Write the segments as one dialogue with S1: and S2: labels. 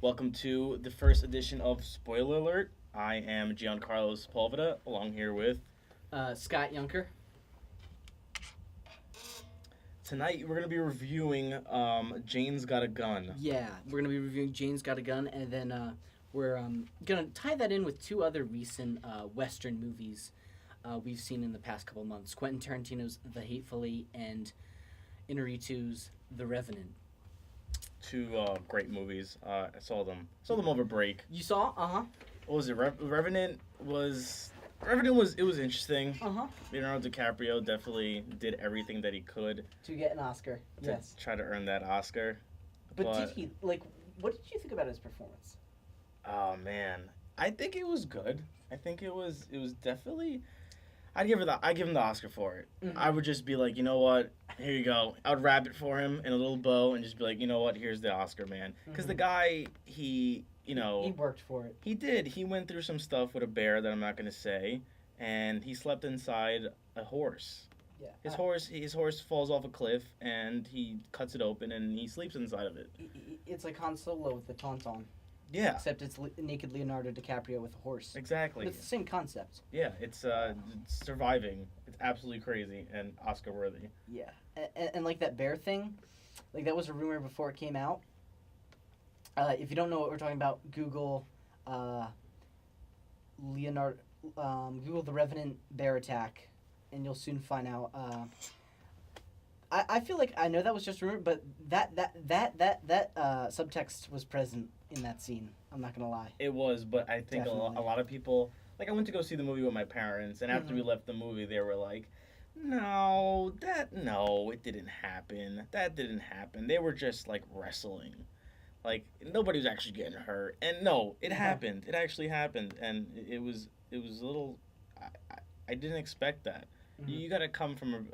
S1: Welcome to the first edition of Spoiler Alert. I am Giancarlo Sepulveda, along here with...
S2: Scott Yunker.
S1: Tonight, we're going to be reviewing Jane's Got a Gun.
S2: Yeah, we're going to be reviewing Jane's Got a Gun, and then we're going to tie that in with two other recent Western movies we've seen in the past couple months. Quentin Tarantino's The Hateful Eight and Inarritu's The Revenant.
S1: Two great movies. I saw them over break.
S2: You saw? Uh-huh.
S1: What was it? Revenant was interesting.
S2: Uh-huh.
S1: Leonardo DiCaprio definitely did everything that he could
S2: To get an Oscar.
S1: to try to earn that Oscar.
S2: But did he, what did you think about his performance?
S1: Oh man, I think it was good. I think it was definitely. I'd give him the Oscar for it.
S2: Mm-hmm.
S1: I would just be like, you know what, here you go. I would wrap it for him in a little bow and just be like, you know what, here's the Oscar, man. Because the guy, he
S2: worked for it.
S1: He did. He went through some stuff with a bear that I'm not gonna say, and he slept inside a horse.
S2: Yeah.
S1: His horse falls off a cliff and he cuts it open and he sleeps inside of it.
S2: It's like Han Solo with the Tauntaun.
S1: Yeah.
S2: Except it's naked Leonardo DiCaprio with a horse.
S1: Exactly.
S2: But it's the same concept.
S1: Yeah, it's surviving. It's absolutely crazy and Oscar worthy.
S2: Yeah, and like that bear thing, like that was a rumor before it came out. If you don't know what we're talking about, Google Google the Revenant bear attack, and you'll soon find out. I feel like I know that was just rumor, but that subtext was present in that scene. I'm not gonna lie.
S1: It was, but I think a lot of people, like, I went to go see the movie with my parents, and after we left the movie, they were like, no, it didn't happen. That didn't happen. They were just, like, wrestling. Like, nobody was actually getting hurt. And no, it happened. It actually happened. And it was a little, I didn't expect that. You gotta come from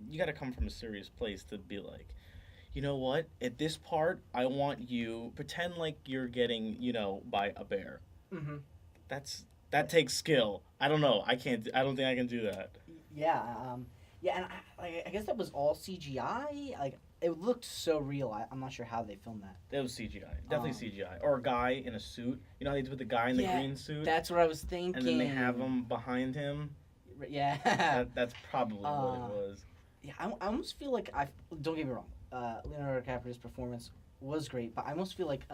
S1: you gotta come from a serious place to be like, you know what? At this part, I want you pretend like you're getting, by a bear.
S2: Mm-hmm.
S1: That takes skill. I don't know. I don't think I can do that.
S2: Yeah. And I guess that was all CGI. Like it looked so real. I'm not sure how they filmed that.
S1: It was CGI. Definitely CGI. Or a guy in a suit. You know how they put the guy in the green suit?
S2: That's what I was thinking.
S1: And then they have him behind him.
S2: Yeah.
S1: That's probably what it was.
S2: Yeah, I almost feel like don't get me wrong. Leonardo DiCaprio's performance was great, but I almost feel like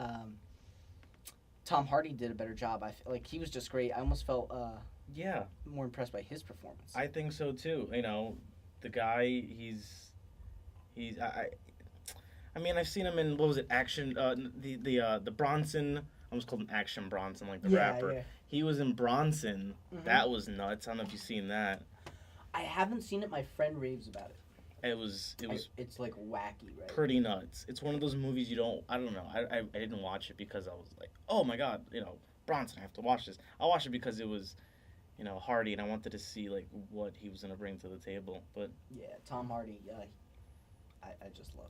S2: Tom Hardy did a better job. I feel like he was just great. I almost felt more impressed by his performance.
S1: I think so too. The guy, I mean, I've seen him in, what was it, Action, the Bronson, I almost called him Action Bronson, like the rapper. Yeah. He was in Bronson. Mm-hmm. That was nuts. I don't know if you've seen that.
S2: I haven't seen it. My friend raves about it.
S1: It's
S2: like wacky, right?
S1: Pretty nuts. It's one of those movies I don't know. I didn't watch it because I was like, oh my God, Bronson, I have to watch this. I watched it because it was, Hardy, and I wanted to see like what he was gonna bring to the table. But
S2: yeah, Tom Hardy, I just love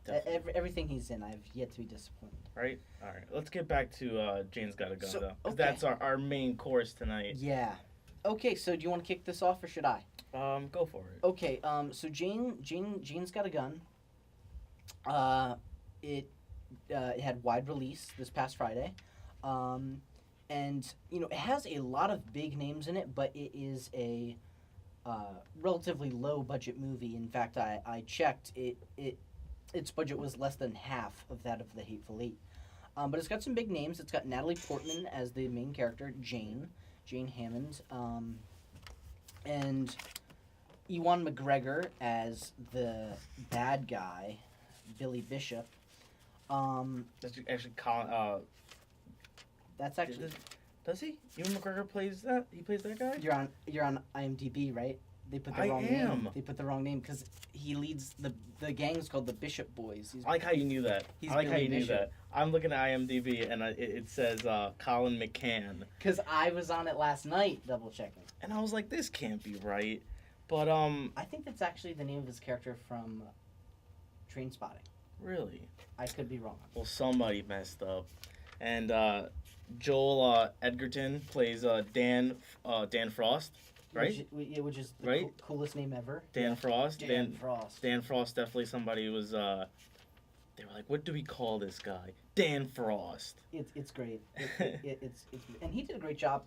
S2: everything he's in. I've yet to be disappointed.
S1: Right. All right. Let's get back to Jane's Got a Gun, though. Okay. That's our main course tonight.
S2: Yeah. Okay. So do you want to kick this off, or should I?
S1: Go for it.
S2: Okay. So Jane's Got a Gun. It had wide release this past Friday, and it has a lot of big names in it, but it is a relatively low budget movie. In fact, I checked its budget was less than half of that of The Hateful Eight. But it's got some big names. It's got Natalie Portman as the main character, Jane Hammond, and Ewan McGregor as the bad guy, Billy Bishop.
S1: That's actually
S2: That's actually.
S1: Does he? Ewan McGregor plays that? He plays that guy?
S2: You're on IMDb, right? They put the wrong name. They put the wrong name because he leads the gang's called the Bishop Boys.
S1: I like how you knew that. Knew that. I'm looking at IMDb and it says Colin McCann.
S2: Because I was on it last night, double checking.
S1: And I was like, this can't be right. But
S2: I think that's actually the name of his character from Trainspotting.
S1: Really?
S2: I could be wrong.
S1: Well, somebody messed up. And Joel Edgerton plays Dan Frost. Right?
S2: Which is the coolest name ever.
S1: Dan Frost.
S2: Dan Frost.
S1: Dan Frost, definitely somebody who was they were like, what do we call this guy? Dan Frost.
S2: It's great. It's and he did a great job.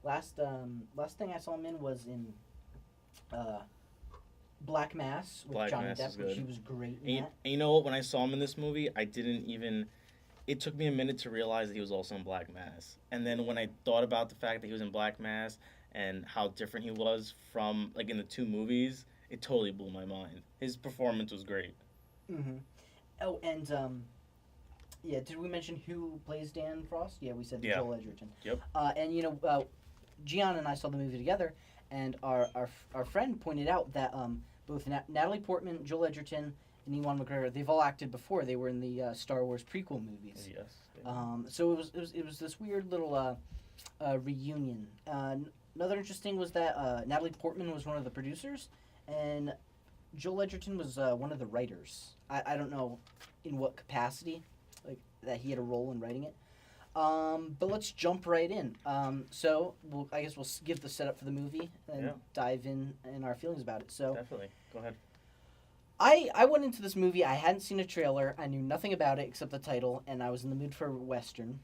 S2: Last thing I saw him in was in Black Mass with
S1: Black
S2: Johnny
S1: Mass
S2: Depp,
S1: is
S2: which
S1: good.
S2: he was great in that.
S1: And you know what? When I saw him in this movie, I didn't even. It took me a minute to realize that he was also in Black Mass. And then when I thought about the fact that he was in Black Mass and how different he was from, like, in the two movies, it totally blew my mind. His performance was great.
S2: Mm-hmm. Oh, and yeah, did we mention who plays Dan Frost? Yeah, we said Joel Edgerton.
S1: Yep.
S2: And you know, Gian and I saw the movie together, and our friend pointed out that both Natalie Portman, Joel Edgerton, and Ewan McGregor, they've all acted before. They were in the Star Wars prequel movies.
S1: Yes.
S2: So it was this weird little reunion. Another interesting was that Natalie Portman was one of the producers, and Joel Edgerton was one of the writers. I don't know in what capacity, like that he had a role in writing it. But let's jump right in. So I guess we'll give the setup for the movie and dive in our feelings about it. So
S1: definitely, go ahead.
S2: I went into this movie. I hadn't seen a trailer. I knew nothing about it except the title, and I was in the mood for a Western.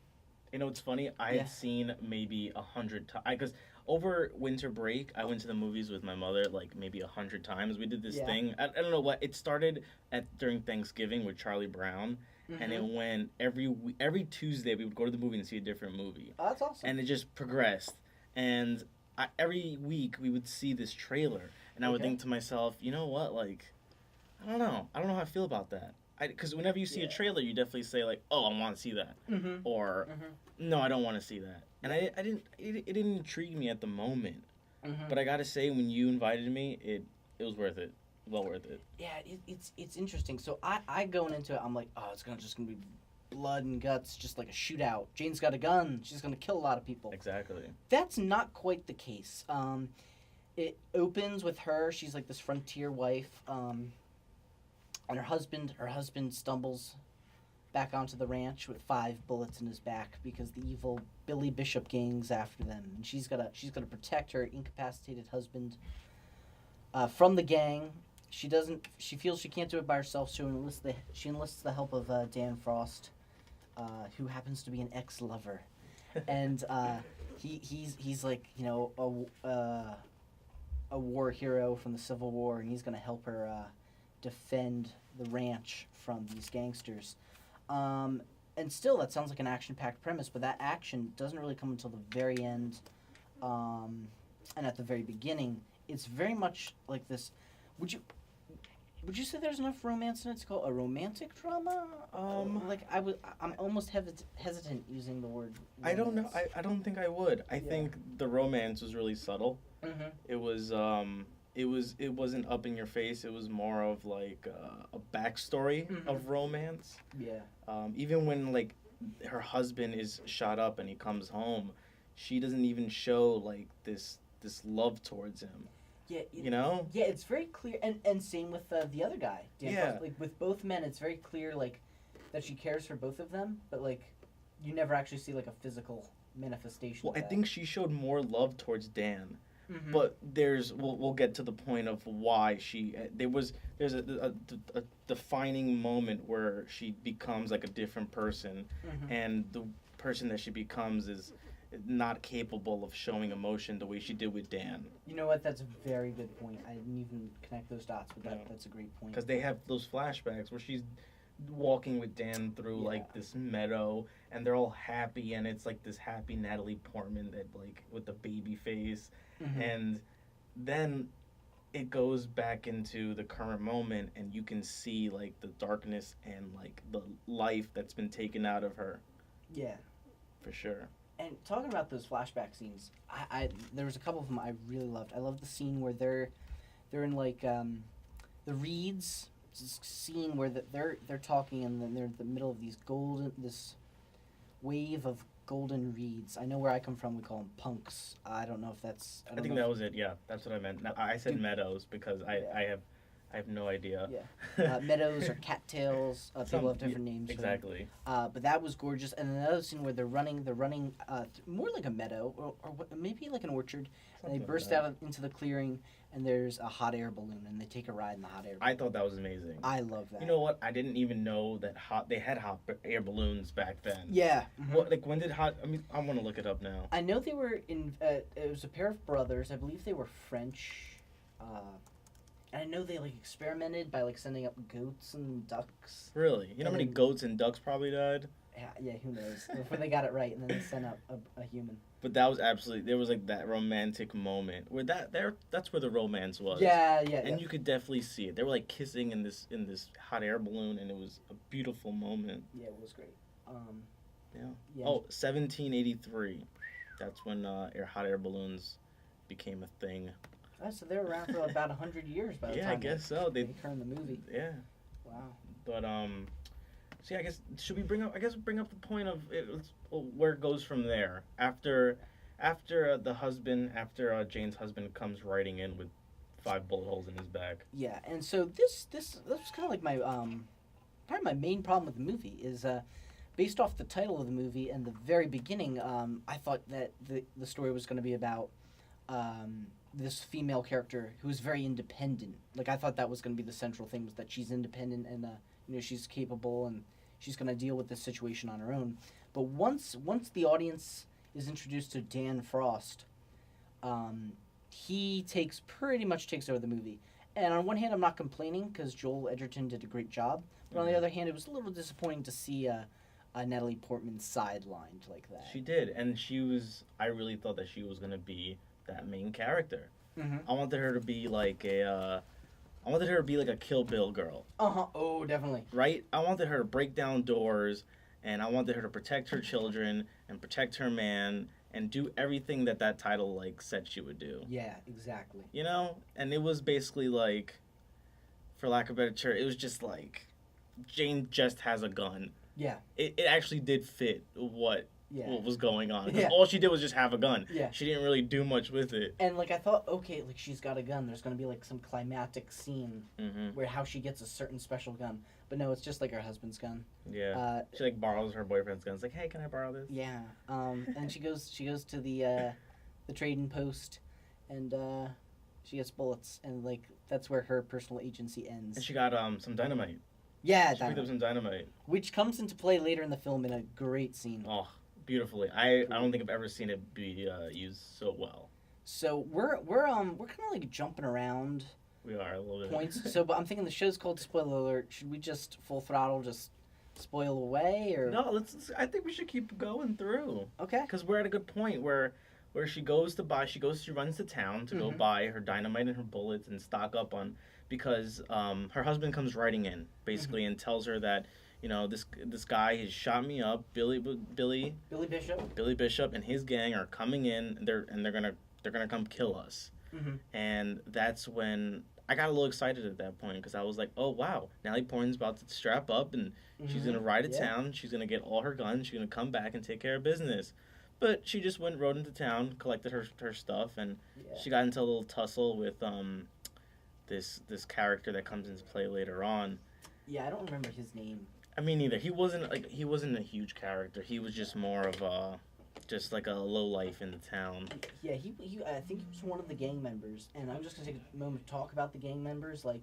S1: You know, it's funny. I had seen maybe 100 times because over winter break, I went to the movies with my mother like maybe 100 times. We did this thing. I don't know what. It started during Thanksgiving with Charlie Brown, and it went every Tuesday. We would go to the movie and see a different movie.
S2: Oh, that's awesome.
S1: And it just progressed. And every week we would see this trailer, and I would think to myself, you know what, like, I don't know how I feel about that. Because whenever you see a trailer, you definitely say like, "Oh, I want to see that," or "No, I don't want to see that." And I didn't. It didn't intrigue me at the moment. But I gotta say, when you invited me, it was worth it. Well worth it.
S2: Yeah, it's interesting. So I going into it, I'm like, oh, it's just gonna be blood and guts, just like a shootout. Jane's got a gun. She's gonna kill a lot of people.
S1: Exactly.
S2: That's not quite the case. It opens with her. She's like this frontier wife. And her husband stumbles back onto the ranch with 5 bullets in his back because the evil Billy Bishop gang's after them, and she's gotta protect her incapacitated husband from the gang. She feels she can't do it by herself, so she enlists the help of Dan Frost, who happens to be an ex-lover, and he's like, you know, a war hero from the Civil War, and he's gonna help her defend the ranch from these gangsters. And still, that sounds like an action-packed premise, but that action doesn't really come until the very end. And at the very beginning, it's very much like this. Would you say there's enough romance in it to call it a romantic drama? I'm almost hesitant using the word romance.
S1: I don't know. I don't think I would. I think the romance was really subtle. It was it wasn't up in your face. It was more of like a backstory of romance.
S2: Yeah.
S1: Even when like her husband is shot up and he comes home, she doesn't even show like this love towards him.
S2: Yeah.
S1: You know.
S2: Yeah, it's very clear, and same with the other guy. Dan Frost. Like with both men, it's very clear like that she cares for both of them, but like you never actually see like a physical manifestation.
S1: Well,
S2: of
S1: I
S2: that.
S1: think she showed more love towards Dan. But we'll get to the point of why there's a defining moment where she becomes like a different person, and the person that she becomes is not capable of showing emotion the way she did with Dan.
S2: You know what? That's a very good point. I didn't even connect those dots, but that's a great point.
S1: Because they have those flashbacks where she's walking with Dan through like this meadow, and they're all happy, and it's like this happy Natalie Portman that like with the baby face. And then it goes back into the current moment, and you can see like the darkness and like the life that's been taken out of her. Yeah, for sure.
S2: And talking about those flashback scenes, I there was a couple of them I really loved. I loved the scene where they're in like the reeds. This scene where they're talking, and then they're in the middle of this wave of golden reeds. I know where I come from, we call them punks. I don't know if that's...
S1: I think that was it, yeah. That's what I meant. No, I said meadows because I have I have no idea.
S2: Yeah. Meadows or cattails. People have different names.
S1: Exactly.
S2: But that was gorgeous. And another scene where they're running more like a meadow or maybe like an orchard. And they burst out into the clearing, and there's a hot air balloon, and they take a ride in the hot air balloon.
S1: I thought that was amazing.
S2: I love that.
S1: You know what? I didn't even know that they had hot air balloons back then.
S2: Yeah.
S1: Mm-hmm. What, like, when did I want to look it up now.
S2: I know they were in, it was a pair of brothers. I believe they were French. And I know they, like, experimented by, like, sending up goats and ducks.
S1: Really? You know how many goats and ducks probably died?
S2: Yeah, who knows? Before they got it right, and then they sent up a human.
S1: But that was there was, like, that romantic moment where that's where the romance was.
S2: Yeah.
S1: And you could definitely see it. They were, like, kissing in this hot air balloon, and it was a beautiful moment.
S2: Yeah, it was great.
S1: Yeah. Oh, 1783. That's when hot air balloons became a thing.
S2: Oh, so they were around for about 100 years by the time.
S1: Yeah, I guess so.
S2: They turned the movie.
S1: Yeah.
S2: Wow.
S1: But so yeah, I guess should we bring up the point of where it goes from there after Jane's husband comes riding in with 5 bullet holes in his back.
S2: Yeah, and so this was kind of like my probably my main problem with the movie is based off the title of the movie and the very beginning. I thought that the story was going to be about this female character who is very independent. Like, I thought that was going to be the central thing, was that she's independent and she's capable and she's going to deal with this situation on her own. But once the audience is introduced to Dan Frost, he pretty much takes over the movie. And on one hand, I'm not complaining because Joel Edgerton did a great job. But on the other hand, it was a little disappointing to see Natalie Portman sidelined like that.
S1: She did, and I really thought that she was going to be that main character.
S2: Mm-hmm.
S1: I wanted her to be like a Kill Bill girl.
S2: Oh, definitely.
S1: Right? I wanted her to break down doors, and I wanted her to protect her children and protect her man and do everything that title like said she would do.
S2: Yeah, exactly.
S1: You know? And it was basically like, for lack of a better term, it was just like Jane just has a gun.
S2: Yeah.
S1: It actually did fit what was going on. Because all she did was just have a gun.
S2: Yeah.
S1: She didn't really do much with it.
S2: And, like, I thought, okay, like, she's got a gun. There's going to be, like, some climactic scene where how she gets a certain special gun. But no, it's just, like, her husband's gun.
S1: Yeah. She, like, borrows her boyfriend's gun. It's like, hey, can I borrow this?
S2: Yeah. And she goes to the trading post, and she gets bullets. And, like, that's where her personal agency ends.
S1: And she got some dynamite.
S2: Yeah,
S1: she picked up some dynamite.
S2: Which comes into play later in the film in a great scene.
S1: Oh, beautifully. I don't think I've ever seen it be used so well.
S2: So we're kind of like jumping around.
S1: We are a little bit.
S2: Points. So, but I'm thinking the show's called Spoiler Alert. Should we just full throttle, just spoil away, or
S1: no? Let's. I think we should keep going through.
S2: Okay.
S1: Because we're at a good point where she runs to town to go buy her dynamite and her bullets and stock up on, because her husband comes riding in basically and tells her that, this guy has shot me up. Billy Bishop and his gang are coming in. They're gonna come kill us. And that's when I got a little excited at that point, because I was like, oh wow, Natalie Portman's about to strap up and she's gonna ride to town. She's gonna get all her guns. She's gonna come back and take care of business. But she just rode into town, collected her stuff, and she got into a little tussle with this character that comes into play later on.
S2: Yeah, I don't remember his name.
S1: I mean, neither. He wasn't a huge character. He was just more of a low life in the town.
S2: Yeah, he I think he was one of the gang members, and I'm just gonna take a moment to talk about the gang members. Like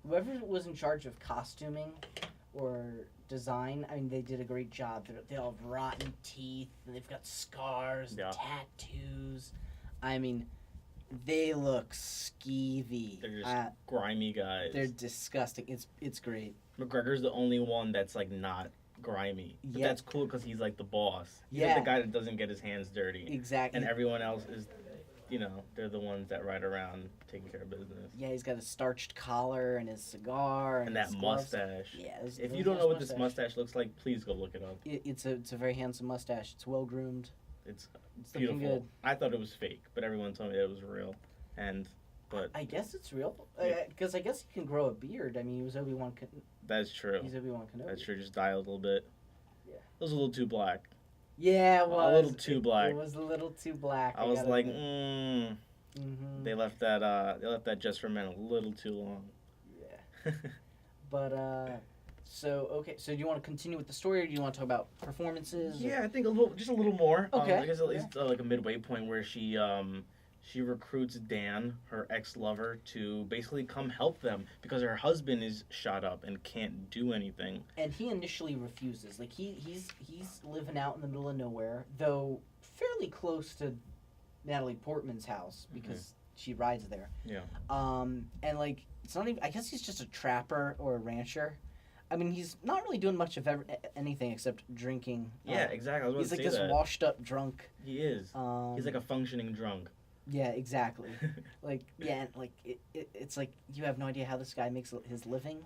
S2: whoever was in charge of costuming or design, I mean, they did a great job. They all have rotten teeth, and they've got scars, tattoos. I mean, they look skeevy.
S1: They're just grimy guys.
S2: They're disgusting. It's great.
S1: McGregor's the only one that's like not grimy. But that's cool because he's like the boss. He's like the guy that doesn't get his hands dirty.
S2: Exactly.
S1: And everyone else is, they're the ones that ride around taking care of business.
S2: Yeah, he's got a starched collar and his cigar and
S1: that mustache.
S2: Yeah.
S1: If you don't know what this mustache looks like, please go look it up.
S2: It's a very handsome mustache. It's well groomed.
S1: It's beautiful. Good. I thought it was fake, but everyone told me that it was real. But
S2: I guess it's real, because I guess he can grow a beard. I mean, he was Obi-Wan.
S1: That's true.
S2: He's Obi-Wan Kenobi.
S1: That's true. Just dye a little bit. Yeah. It was a little too black.
S2: Yeah, it was.
S1: A little too black.
S2: It was a little too black.
S1: I was like, They left that Just for Men a little too long.
S2: But so do you want to continue with the story, or do you want to talk about performances?
S1: Yeah, I think just a little more.
S2: Okay.
S1: I guess at least like a midway point where she recruits Dan, her ex-lover, to basically come help them because her husband is shot up and can't do anything.
S2: And he initially refuses. Like he's living out in the middle of nowhere, though fairly close to Natalie Portman's house because she rides there.
S1: Yeah.
S2: And like it's not even. I guess he's just a trapper or a rancher. I mean, he's not really doing much of anything except drinking.
S1: Yeah, exactly. I was
S2: he's
S1: about
S2: like
S1: to say
S2: this
S1: that.
S2: washed up drunk.
S1: He is. He's like a functioning drunk.
S2: Yeah, exactly. Like, yeah, and like it's like you have no idea how this guy makes his living.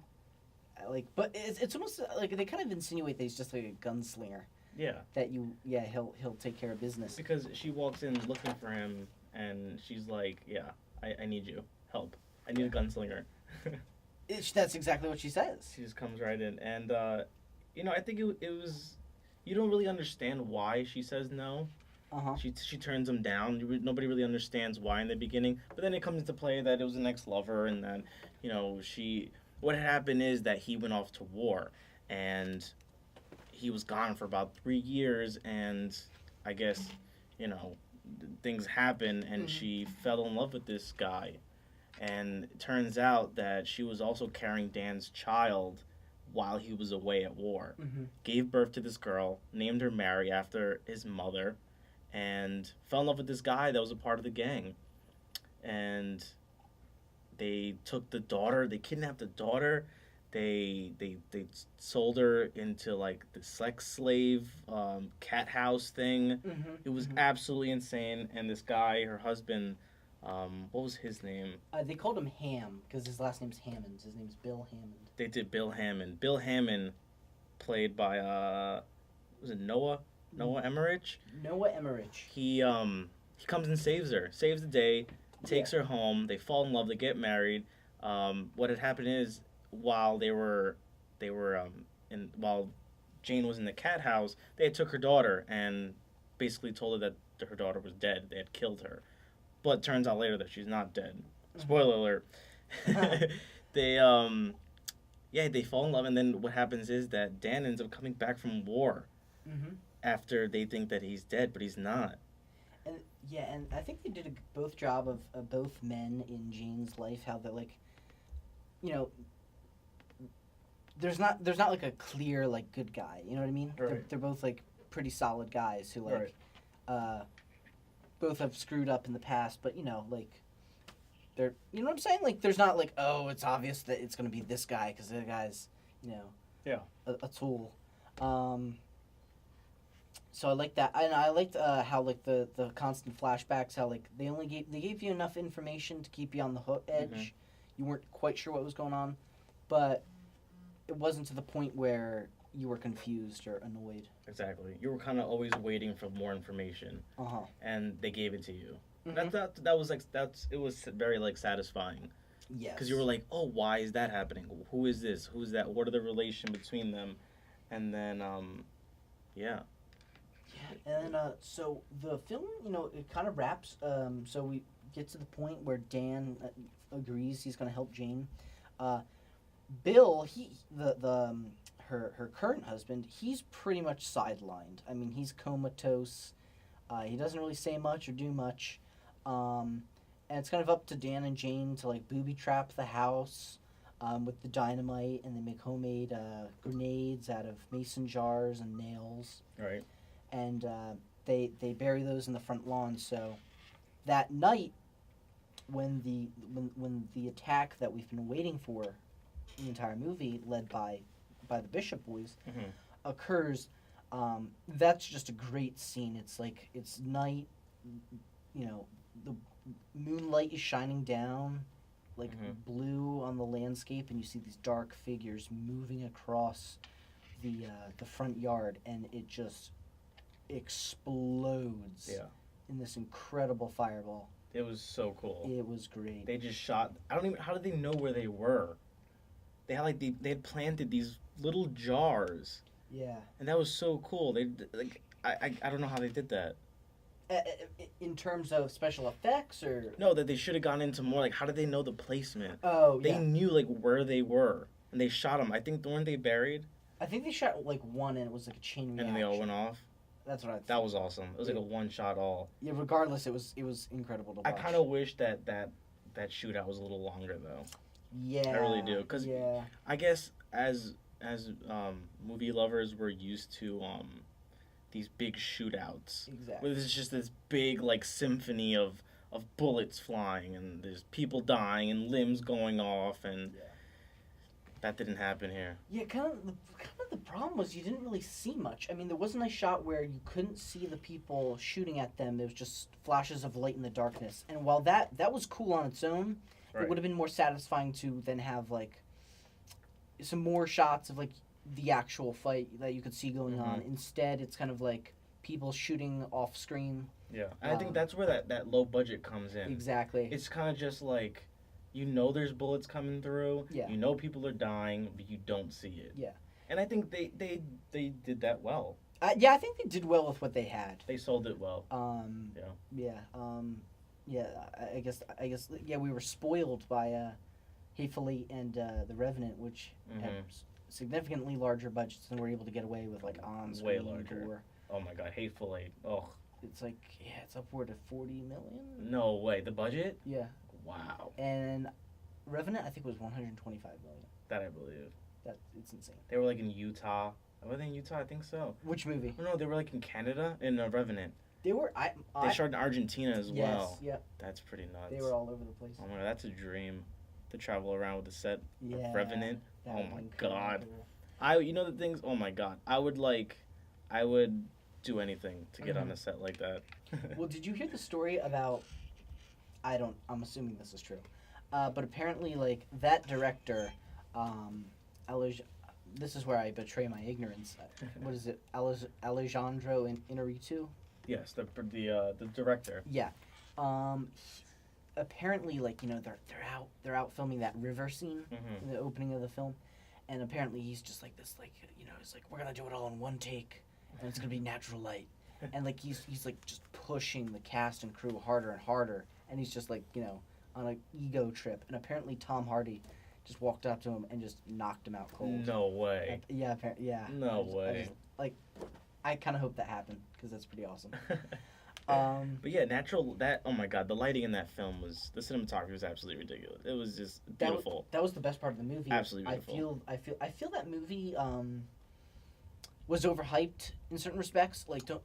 S2: Like, but it's almost like they kind of insinuate that he's just like a gunslinger.
S1: Yeah.
S2: That he'll take care of business.
S1: Because she walks in looking for him, and she's like, "Yeah, I need you, help. I need a gunslinger."
S2: That's exactly what she says.
S1: She just comes right in, and I think it was. You don't really understand why she says no. She turns him down. Nobody really understands why in the beginning, but then it comes into play that it was an ex-lover, and that what had happened is that he went off to war, and he was gone for about 3 years, and I guess things happen, and she fell in love with this guy, and it turns out that she was also carrying Dan's child while he was away at war. Gave birth to this girl, named her Mary after his mother, and fell in love with this guy that was a part of the gang. And they took the daughter, they kidnapped the daughter, they sold her into like the sex slave cat house thing. It was absolutely insane. And this guy, her husband, what was his name?
S2: They called him Ham because his last name's Hammond. His name's Bill Hammond.
S1: They did Bill Hammond. Bill Hammond, played by was it Noah Emmerich?
S2: Noah Emmerich.
S1: He comes and saves her, saves the day, takes her home. They fall in love. They get married. What had happened is while while Jane was in the cat house, they had took her daughter and basically told her that her daughter was dead. They had killed her, but turns out later that she's not dead. Spoiler alert. They they fall in love, and then what happens is that Dan ends up coming back from war after they think that he's dead, but he's not.
S2: And I think they did a both job of both men in Jane's life, how they're like, there's not like a clear like good guy, you know what I mean?
S1: Right.
S2: They're both like pretty solid guys who like both have screwed up in the past, but like they're, you know what I'm saying? Like there's not like, oh, it's obvious that it's gonna be this guy because the guy's a tool. So I like that, and I liked how like the constant flashbacks, how like they gave you enough information to keep you on the edge. You weren't quite sure what was going on, but it wasn't to the point where you were confused or annoyed.
S1: Exactly. You were kind of always waiting for more information, and they gave it to you. It was very like satisfying.
S2: Yes.
S1: Because you were like, oh, why is that happening? Who is this? Who's that? What are the relation between them? And then, yeah.
S2: And so the film, it kind of wraps. So we get to the point where Dan agrees he's going to help Jane. Bill, her current husband, he's pretty much sidelined. I mean, he's comatose. He doesn't really say much or do much. And it's kind of up to Dan and Jane to like booby trap the house with the dynamite, and they make homemade grenades out of mason jars and nails.
S1: Right.
S2: And they bury those in the front lawn. So that night, when the attack that we've been waiting for the entire movie, led by the Bishop boys, occurs, that's just a great scene. It's like it's night, the moonlight is shining down like blue on the landscape, and you see these dark figures moving across the front yard, and it just explodes in this incredible fireball.
S1: It was so cool.
S2: It was great.
S1: They just shot. How did they know where they were? They had they had planted these little jars.
S2: Yeah.
S1: And that was so cool. They like I don't know how they did that.
S2: In terms of special effects, or
S1: No, that they should have gone into more like how did they know the placement?
S2: oh
S1: They
S2: yeah,
S1: knew like where they were, and they shot them. I think weren't they buried,
S2: I think they shot like one and it was like a chain reaction.
S1: and they all went off.
S2: That's what I think.
S1: That was awesome. It was like a one shot all.
S2: Yeah, regardless, it was incredible to watch.
S1: I kind of wish that shootout was a little longer though.
S2: Yeah,
S1: I really do, because
S2: yeah,
S1: I guess as movie lovers, we're used to these big shootouts.
S2: exactly.
S1: Where there's just this big like symphony of bullets flying and there's people dying and limbs going off, and
S2: Yeah.
S1: that didn't happen here.
S2: Yeah, kind of the problem was you didn't really see much. I mean, there wasn't a shot where you couldn't see the people shooting at them. There was just flashes of light in the darkness. And while that was cool on its own,
S1: Right.
S2: it would have been more satisfying to then have like some more shots of like the actual fight that you could see going on. Instead, it's kind of like people shooting off screen.
S1: Yeah, and I think that's where that low budget comes in.
S2: Exactly.
S1: It's kind of just like, you know, there's bullets coming through.
S2: Yeah.
S1: You know people are dying, but you don't see it.
S2: Yeah.
S1: And I think they did that well.
S2: Yeah, I think they did well with what they had.
S1: They sold it well.
S2: Yeah. Yeah. I guess. Yeah, we were spoiled by Hateful Eight and the Revenant, which had significantly larger budgets than we're able to get away with, like on screen.
S1: Way larger.
S2: Gore.
S1: Oh my God, Hateful Eight. Oh,
S2: It's like it's upward of 40 million.
S1: no way. The budget?
S2: Yeah.
S1: Wow.
S2: And Revenant, I think, was 125 million.
S1: That I believe.
S2: It's insane.
S1: They were like in Utah. Were they in Utah? I think so.
S2: Which movie?
S1: Oh, no, they were like in Canada in Revenant.
S2: They were.
S1: They shot in Argentina as well.
S2: Yep.
S1: That's pretty nuts.
S2: They were all over the place.
S1: Oh my God, that's a dream. To travel around with the set
S2: Yeah.
S1: of Revenant.
S2: that
S1: Oh
S2: would
S1: my
S2: be
S1: God.
S2: cool.
S1: You know the things. Oh my God, I would do anything to get on a set like that.
S2: Well, did you hear the story about? I'm assuming this is true, but apparently, like that director, this is where I betray my ignorance. What is it, Alejandro Inarritu?
S1: Yes, the director.
S2: Yeah. Apparently, like, you know, they're out filming that river scene in the opening of the film, and apparently he's just like this, like, you know, he's like, we're gonna do it all in one take, and it's gonna be natural light, and like he's like just pushing the cast and crew harder and harder, and he's just like, you know, on an ego trip, and apparently Tom Hardy just walked up to him and just knocked him out cold.
S1: No way.
S2: Yeah, yeah.
S1: No way.
S2: I kind of hope that happened because that's pretty awesome.
S1: But yeah, oh my God, the lighting in that film the cinematography was absolutely ridiculous. It was just beautiful.
S2: That was the best part of the movie.
S1: Absolutely beautiful.
S2: I feel that movie was overhyped in certain respects. Like,
S1: I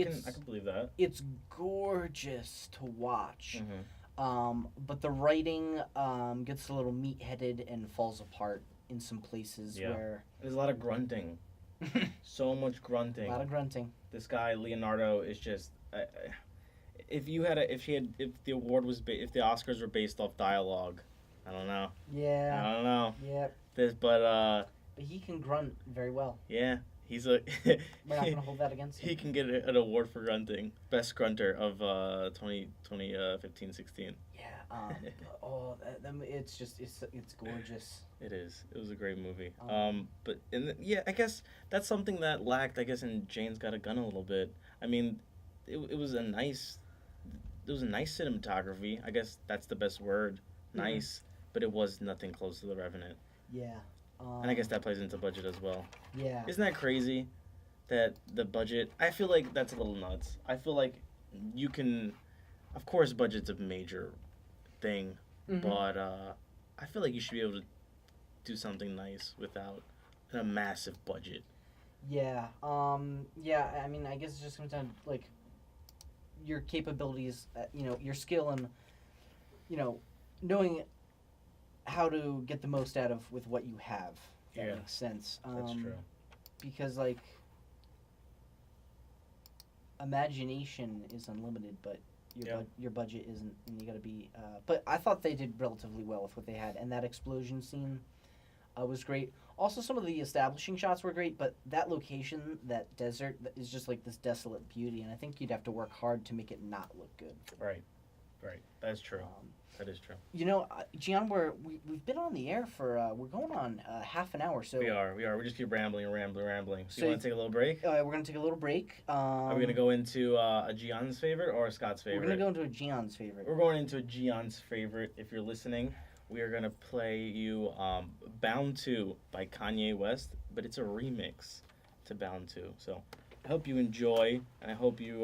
S1: can believe that.
S2: It's gorgeous to watch. But the writing gets a little meat-headed and falls apart in some places where
S1: there's a lot of grunting. So much grunting.
S2: A lot of grunting.
S1: This guy Leonardo is just. If the Oscars were based off dialogue, I don't know.
S2: Yeah.
S1: I don't know.
S2: Yeah.
S1: But
S2: he can grunt very well.
S1: Yeah, he's a.
S2: We're not gonna hold that against him.
S1: He can get an award for grunting, best grunter of 2015-16.
S2: Yeah. It's just it's gorgeous.
S1: It is. It was a great movie. But I guess that's something that lacked. I guess in Jane's Got a Gun a little bit. I mean, it was a nice cinematography. I guess that's the best word. Nice, but it was nothing close to The Revenant.
S2: Yeah.
S1: And I guess that plays into budget as well.
S2: Yeah.
S1: Isn't that crazy? That the budget. I feel like that's a little nuts. I feel like you can, of course, budget's a major thing, but I feel like you should be able to do something nice without a massive budget.
S2: Yeah. Yeah. I mean, I guess it just comes down to, like, your capabilities. You know, your skill and, you know, knowing how to get the most out of with what you have. That makes sense.
S1: That's true.
S2: Because, like, imagination is unlimited, but your budget isn't, and you got to be. But I thought they did relatively well with what they had, and that explosion scene was great. Also, some of the establishing shots were great, but that location, that desert, is just like this desolate beauty, and I think you'd have to work hard to make it not look good.
S1: Right. That's true. That is true.
S2: Gian, we've been on the air for we're going on half an hour. So
S1: We are. We just keep rambling. So
S2: So
S1: you want to take a little break?
S2: we're gonna take a little break.
S1: Are we gonna go into a Gian's favorite or a Scott's favorite?
S2: We're gonna go into a Gian's favorite.
S1: We're going into a Gian's favorite. If you're listening, we are gonna play you "Bound 2" by Kanye West, but it's a remix to "Bound 2." So I hope you enjoy, and I hope you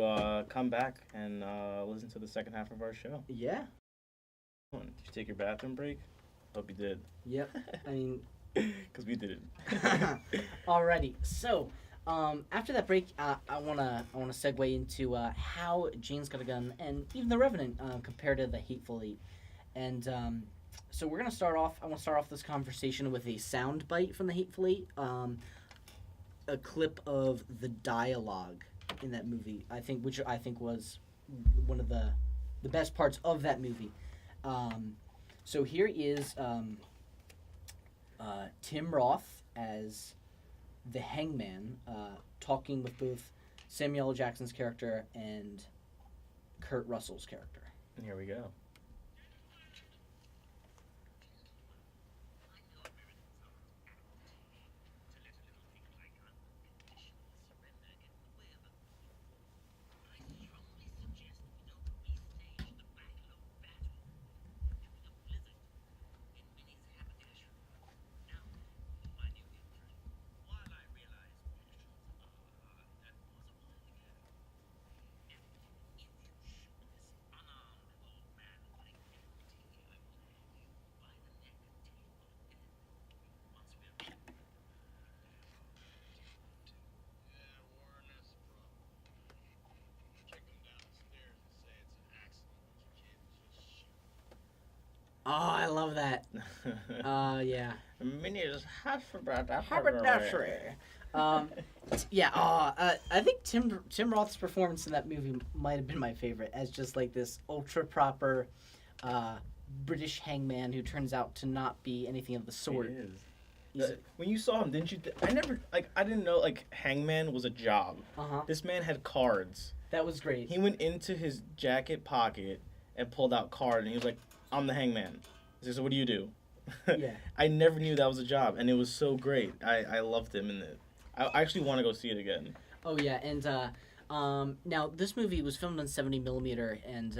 S1: come back and listen to the second half of our show.
S2: Yeah.
S1: Did you take your bathroom break? Hope you did.
S2: Yep. I mean,
S1: because we didn't.
S2: Alrighty. So, after that break, I wanna segue into how Jane's Got a Gun and even the Revenant compare to the Hateful Eight, and so we're gonna start off. I want to start off this conversation with a sound bite from the Hateful Eight, a clip of the dialogue in that movie. Which I think was one of the best parts of that movie. So here is Tim Roth as the Hangman, talking with both Samuel L. Jackson's character and Kurt Russell's character.
S1: Here we go.
S2: Oh, I love that. Yeah.
S1: Mini's haberdashery.
S2: Yeah. I think Tim Roth's performance in that movie might have been my favorite, as just like this ultra proper British hangman who turns out to not be anything of the sort.
S1: He is. When you saw him, didn't you? I didn't know hangman was a job. This man had cards.
S2: That was great.
S1: He went into his jacket pocket and pulled out card, and he was like, "I'm the hangman." He said, "So what do you do?"
S2: Yeah.
S1: I never knew that was a job, and it was so great. I loved him in it. I actually want to go see it again.
S2: Oh yeah, and now this movie was filmed on 70mm, and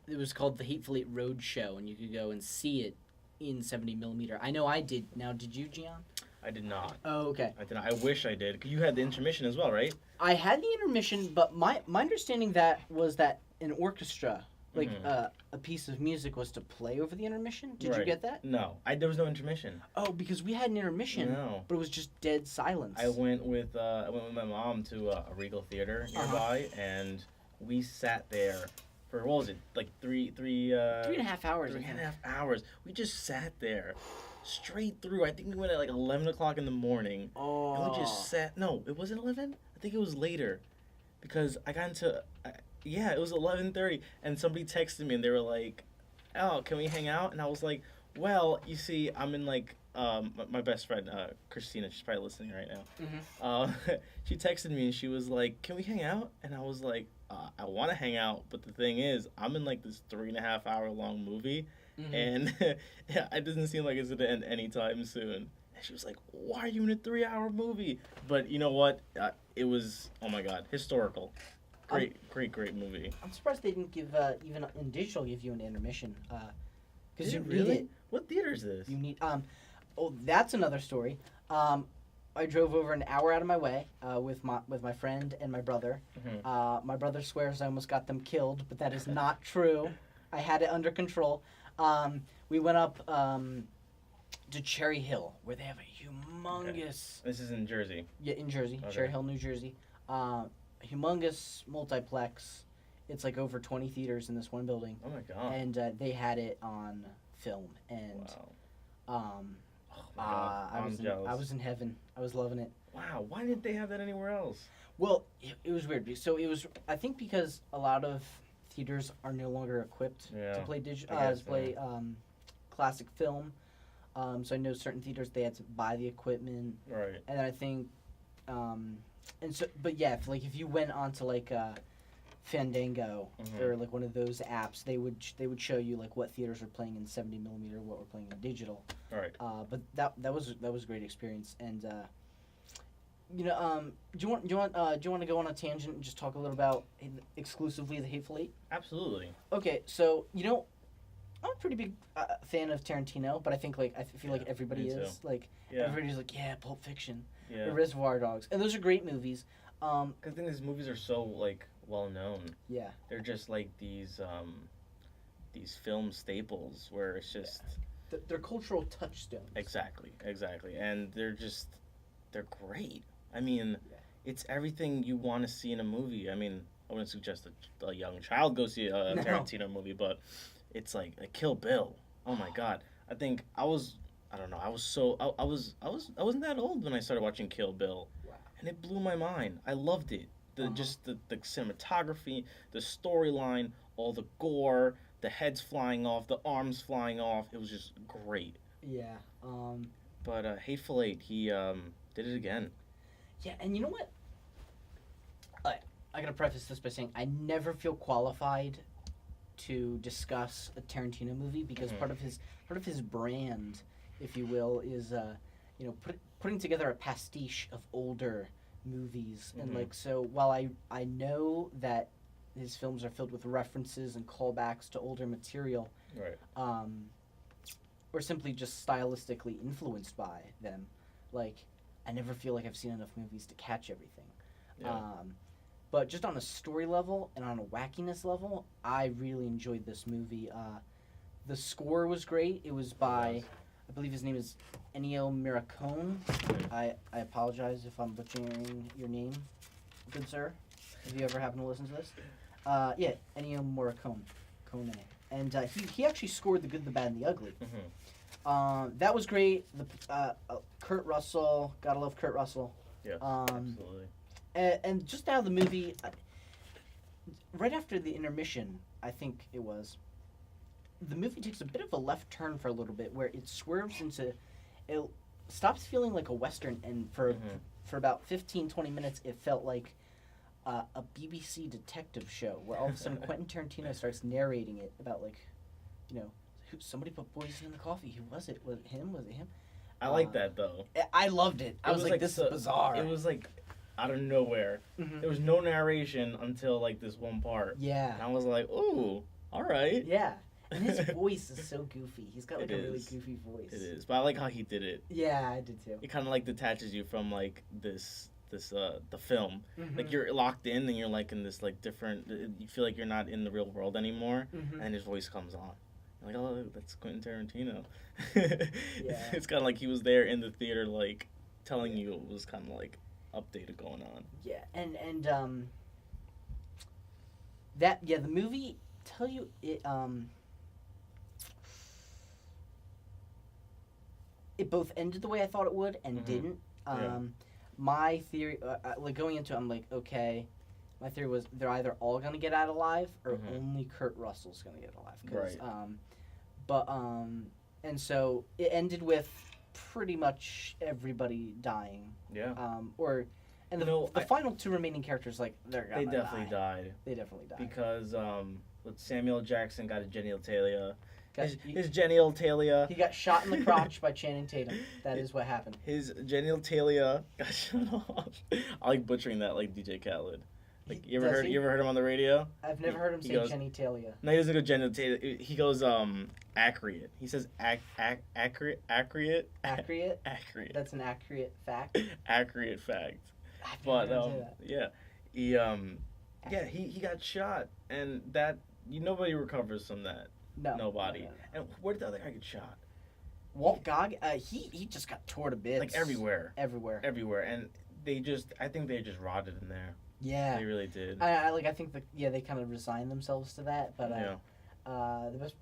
S2: it was called The Hateful Eight Road Show, and you could go and see it in 70mm. I know I did. Now, did you, Gian?
S1: I did not.
S2: Oh, okay.
S1: I did not. I wish I did. 'Cause you had the intermission as well, right?
S2: I had the intermission, but my understanding was that an orchestra, a piece of music, was to play over the intermission. Did you get that?
S1: No, there was no intermission.
S2: Oh, because we had an intermission,
S1: No.
S2: but it was just dead silence.
S1: I went with my mom to a Regal Theater nearby, and we sat there for, what was it, like three and a half hours. 3.5 hours. We just sat there straight through. I think we went at like 11 o'clock in the morning.
S2: Oh.
S1: And we just sat. No, it wasn't 11. I think it was later, because I got into. Yeah, it was 11:30, and somebody texted me, and they were like, "Oh, can we hang out?" And I was like, "Well, you see, I'm in like my best friend Christina. She's probably listening right now. She texted me, and she was like, "Can we hang out?" And I was like, "I want to hang out, but the thing is, I'm in like this 3.5 hour long movie, and it doesn't seem like it's gonna end anytime soon." And she was like, "Why are you in a 3-hour movie?" But you know what? It was, oh my god, historical. Great movie.
S2: I'm surprised they didn't give even in digital give you an intermission, because you
S1: really?
S2: need it.
S1: What theater is this?
S2: You need oh, that's another story. I drove over an hour out of my way with my friend and my brother. My brother swears I almost got them killed, but that is not true. I had it under control. We went up to Cherry Hill, where they have a humongous.
S1: Okay. This is in Jersey.
S2: Yeah, in Jersey, okay. Cherry Hill, New Jersey. Humongous multiplex. It's like over 20 theaters in this one building.
S1: Oh my god.
S2: And they had it on film, and
S1: wow. I'm jealous.
S2: I was in heaven. I was loving it.
S1: Wow, why didn't they have that anywhere else?
S2: Well, it was weird. So it was, I think, because a lot of theaters are no longer equipped to play classic film. So I know certain theaters, they had to buy the equipment.
S1: Right.
S2: And I think and so, but yeah, if you went onto Fandango
S1: Mhm.
S2: or like one of those apps, they would show you like what theaters were playing in 70 millimeter, what were playing in digital.
S1: Right.
S2: But that was a great experience. And do you want to go on a tangent and just talk a little about exclusively the Hateful Eight?
S1: Absolutely.
S2: Okay, so I'm a pretty big fan of Tarantino, but I think I feel like everybody
S1: me
S2: is
S1: too.
S2: like
S1: Yeah.
S2: everybody's like Pulp Fiction,
S1: Yeah.
S2: or Reservoir Dogs, and those are great movies.
S1: Because I think these movies are so like well known.
S2: Yeah.
S1: They're just like these film staples where it's just
S2: They're cultural touchstones.
S1: exactly, and they're great. I mean, it's everything you want to see in a movie. I mean, I wouldn't suggest a young child go see a Tarantino movie, but it's like a Kill Bill. Oh my God! I think I wasn't that old when I started watching Kill Bill,
S2: Wow.
S1: and it blew my mind. I loved it. Just the cinematography, the storyline, all the gore, the heads flying off, the arms flying off. It was just great.
S2: Yeah.
S1: But Hateful Eight, he did it again.
S2: Yeah, and you know what? I gotta preface this by saying I never feel qualified to discuss a Tarantino movie because part of his brand, if you will, is putting together a pastiche of older movies. And so while I know that his films are filled with references and callbacks to older material,
S1: Right.
S2: or simply just stylistically influenced by them, I never feel like I've seen enough movies to catch everything.
S1: Yeah.
S2: But just on a story level and on a wackiness level, I really enjoyed this movie. The score was great. It was by, I believe his name is Ennio Morricone. I apologize if I'm butchering your name, good sir. If you ever happen to listen to this. Ennio Morricone. And he actually scored The Good, the Bad, and the Ugly. That was great. Kurt Russell, gotta love Kurt Russell.
S1: Yes, absolutely.
S2: And just out of the movie, right after the intermission, I think it was, the movie takes a bit of a left turn for a little bit, where it swerves into, it stops feeling like a Western, and for about 15, 20 minutes, it felt like a BBC detective show, where all of a sudden Quentin Tarantino starts narrating it about somebody put poison in the coffee. Who was it? Was it him?
S1: I like that though.
S2: I loved it. I was like, this is bizarre.
S1: It was like out of nowhere. There was no narration until like this one part.
S2: Yeah.
S1: And I was like, ooh, all right.
S2: Yeah. And his voice is so goofy. He's got a really goofy voice.
S1: It is. But I like how he did it.
S2: Yeah, I did too.
S1: It kind of like detaches you from like the film. Like you're locked in and you're like in this like different, you feel like you're not in the real world anymore, and his voice comes on. You're like, oh, that's Quentin Tarantino.
S2: Yeah.
S1: It's kind of like he was there in the theater, like telling you it was kind of like updated going on.
S2: Yeah, and the movie, tell you it both ended the way I thought it would and didn't. My theory, going into it, I'm like, okay, my theory was they're either all gonna get out alive or only Kurt Russell's gonna get alive. And so it ended with pretty much everybody dying.
S1: Yeah.
S2: The final two remaining characters, they
S1: definitely died.
S2: They definitely died
S1: because Samuel Jackson got a genitalia. His
S2: genitalia. He got shot in the crotch by Channing Tatum. That is what happened.
S1: His genitalia got shot off. I like butchering that, like DJ Khaled. Like you ever heard him on the radio?
S2: I've never heard him say genitalia.
S1: No, he doesn't go genitalia. He goes accurate. He says accurate.
S2: That's an accurate fact.
S1: Accurate fact.
S2: I've never heard that.
S1: Yeah, he got shot, and that nobody recovers from that.
S2: No,
S1: nobody.
S2: No.
S1: And where did the other guy get shot?
S2: Walt Gog. He just got torn to bits.
S1: Like everywhere.
S2: Everywhere.
S1: And I think they just rotted in there.
S2: Yeah,
S1: they really did.
S2: I think they kind of resigned themselves to that, but the best,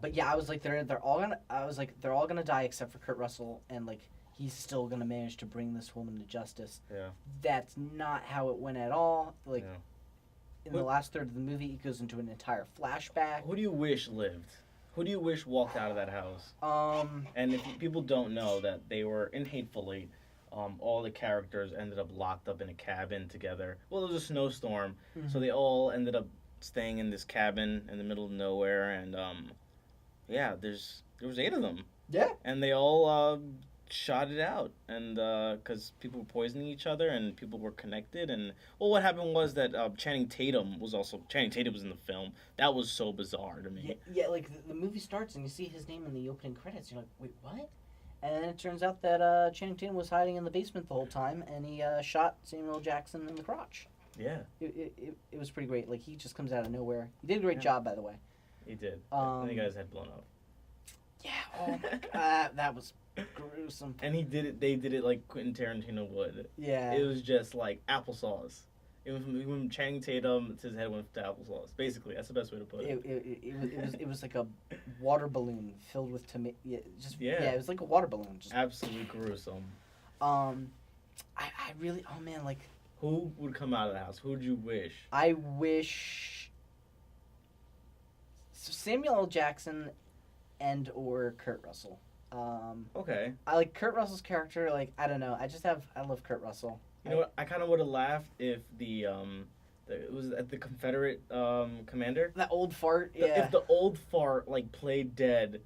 S2: but yeah, I was like they're all gonna die except for Kurt Russell, and like he's still gonna manage to bring this woman to justice.
S1: Yeah,
S2: that's not how it went at all. Like in the last third of the movie, it goes into an entire flashback.
S1: Who do you wish lived? Who do you wish walked out of that house? And if people don't know that they were in Hateful Eight. all the characters ended up locked up in a cabin together. Well, there was a snowstorm, so
S2: Mhm.
S1: they all ended up staying in this cabin in the middle of nowhere, and yeah, there was 8 of them,
S2: Yeah.
S1: and they all shot it out, and because people were poisoning each other and people were connected, and well, what happened was that Channing Tatum was in the film. That was so bizarre to
S2: Yeah,
S1: me.
S2: yeah, like the movie starts and you see his name in the opening credits. You're like, wait, what? And then it turns out that Channing Tatum was hiding in the basement the whole time, and he shot Samuel Jackson in the crotch.
S1: Yeah,
S2: It was pretty great. Like, he just comes out of nowhere. He did a great
S1: Yeah.
S2: job, by the way.
S1: he did.
S2: Um,
S1: And the guy's head blown off.
S2: Yeah. Oh my god, that was gruesome.
S1: And he did it. They did it like Quentin Tarantino would.
S2: Yeah.
S1: It was just like applesauce. It went from Channing Tatum, his head went to applesauce. Basically, that's the best way to put it.
S2: It was like a water balloon filled with tomato.
S1: Yeah.
S2: It was like a water balloon. Just
S1: Absolutely gruesome.
S2: I really, oh man, like,
S1: Who would come out of the house? Who would you wish?
S2: I wish Samuel L. Jackson and or Kurt Russell.
S1: Okay.
S2: I like Kurt Russell's character. Like, I don't know. I love Kurt Russell.
S1: You know what? I kind of would have laughed if it was at the Confederate commander.
S2: That old fart. Yeah.
S1: If the old fart like played dead,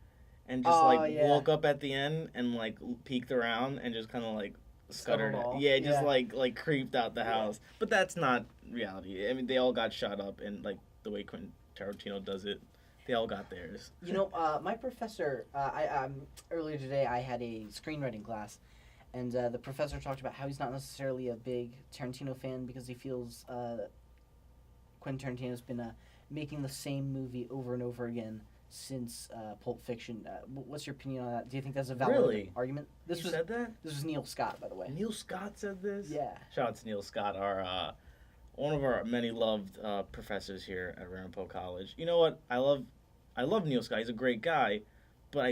S1: and just
S2: Oh,
S1: like
S2: yeah.
S1: woke up at the end and like peeked around and just kind of like scuttered.
S2: Scuttled off.
S1: Yeah, just
S2: Yeah.
S1: like creeped out the house. But that's not reality. I mean, they all got shot up, and like the way Quentin Tarantino does it, they all got theirs.
S2: You know, my professor. Earlier today I had a screenwriting class, and the professor talked about how he's not necessarily a big Tarantino fan because he feels Quentin Tarantino's been making the same movie over and over again since Pulp Fiction. What's your opinion on that? Do you think that's a valid
S1: Really?
S2: argument?
S1: He said that?
S2: This was Neil Scott, by the way.
S1: Neil Scott said this?
S2: Yeah.
S1: Shout out to Neil Scott, our one of our many loved professors here at Ramapo College. You know what? I love Neil Scott. He's a great guy, but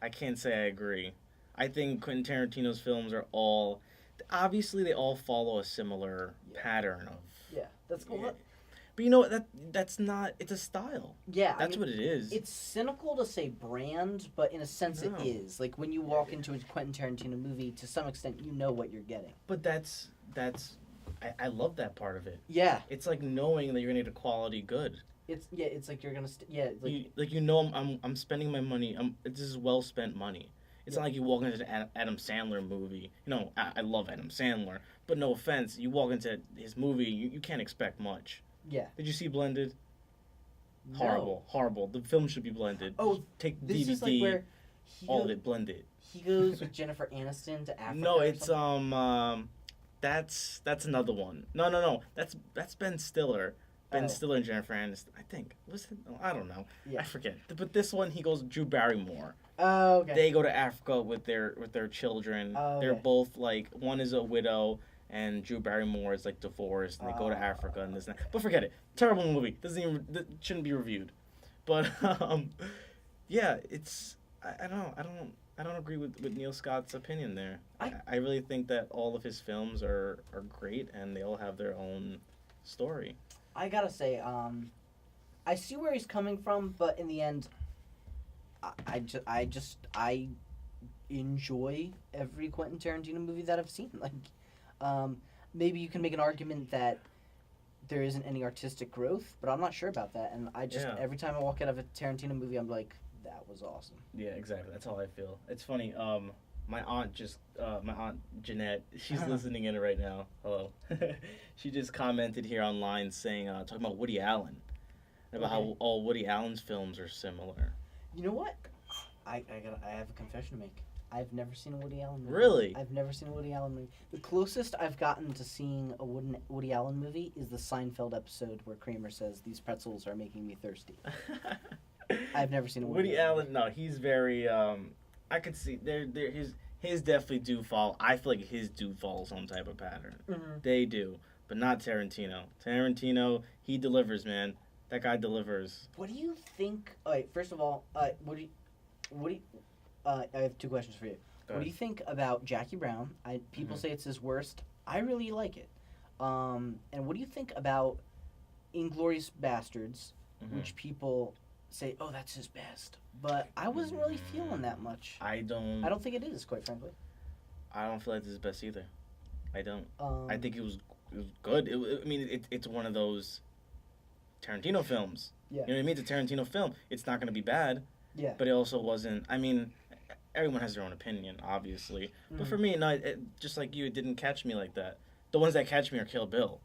S1: I can't say I agree. I think Quentin Tarantino's films are all obviously they all follow a similar pattern of
S2: Yeah, that's cool.
S1: Yeah. But you know what? That's not. It's a style.
S2: Yeah,
S1: That's what it is.
S2: It's cynical to say brand, but in a sense
S1: No.
S2: it is. Like, when you walk into a Quentin Tarantino movie, to some extent, you know what you're getting.
S1: But that's. I love that part of it.
S2: Yeah,
S1: It's like knowing that you're gonna get a quality good.
S2: it's like you're gonna like
S1: I'm spending my money. This is well spent money. It's not like you walk into an Adam Sandler movie. You know, I love Adam Sandler, but no offense, you walk into his movie, you can't expect much.
S2: yeah.
S1: Did you see Blended?
S2: No.
S1: Horrible. The film should be blended.
S2: Oh,
S1: Take
S2: This
S1: DVD,
S2: is like where
S1: all of it, blend it.
S2: he goes with Jennifer Aniston to Africa.
S1: No,
S2: or
S1: it's
S2: something?
S1: that's another one. No, that's Ben Stiller. Ben
S2: Oh.
S1: Stiller and Jennifer Aniston, I think. Listen, I don't know.
S2: Yeah.
S1: I forget. But this one, he goes with Drew Barrymore.
S2: Oh, okay.
S1: They go to Africa with their children.
S2: Oh,
S1: They're
S2: okay.
S1: both like one is a widow and Drew Barrymore is like divorced, and they go to Africa and this and that. But forget it. Terrible movie. Shouldn't be reviewed. But yeah, it's I don't agree with Neil Scott's opinion there. I really think that all of his films are great and they all have their own story.
S2: I gotta say, I see where he's coming from, but in the end, I enjoy every Quentin Tarantino movie that I've seen. Like, maybe you can make an argument that there isn't any artistic growth, but I'm not sure about that. And every time I walk out of a Tarantino movie, I'm like, that was awesome.
S1: Yeah, exactly. That's how I feel. It's funny. My aunt Jeanette, she's listening in right now. Hello. She just commented here online saying, talking about Woody Allen, about how all Woody Allen's films are similar.
S2: You know what? I have a confession to make. I've never seen a Woody Allen movie.
S1: Really?
S2: I've never seen a Woody Allen movie. The closest I've gotten to seeing a Woody Allen movie is the Seinfeld episode where Kramer says, "These pretzels are making me thirsty." I've never seen a
S1: Woody Allen. No, he's very. I could see his definitely do fall. I feel like his do follow some type of pattern.
S2: Mm-hmm.
S1: They do, but not Tarantino. Tarantino, he delivers, man. That guy delivers.
S2: What do you think? All right, first of all, I have two questions for you. What do you think about Jackie Brown? People say it's his worst. I really like it. And what do you think about Inglourious Bastards, which people say, oh, that's his best. But I wasn't really feeling that much.
S1: I don't
S2: think it is, quite frankly.
S1: I don't feel like this is best either. I don't. I think it was good. It's one of those Tarantino films.
S2: Yeah.
S1: You know what I mean? It's a Tarantino film. It's not going to be bad.
S2: Yeah.
S1: But it also wasn't. I mean, everyone has their own opinion, obviously. But for me, no, just like you, it didn't catch me like that. The ones that catch me are Kill Bill.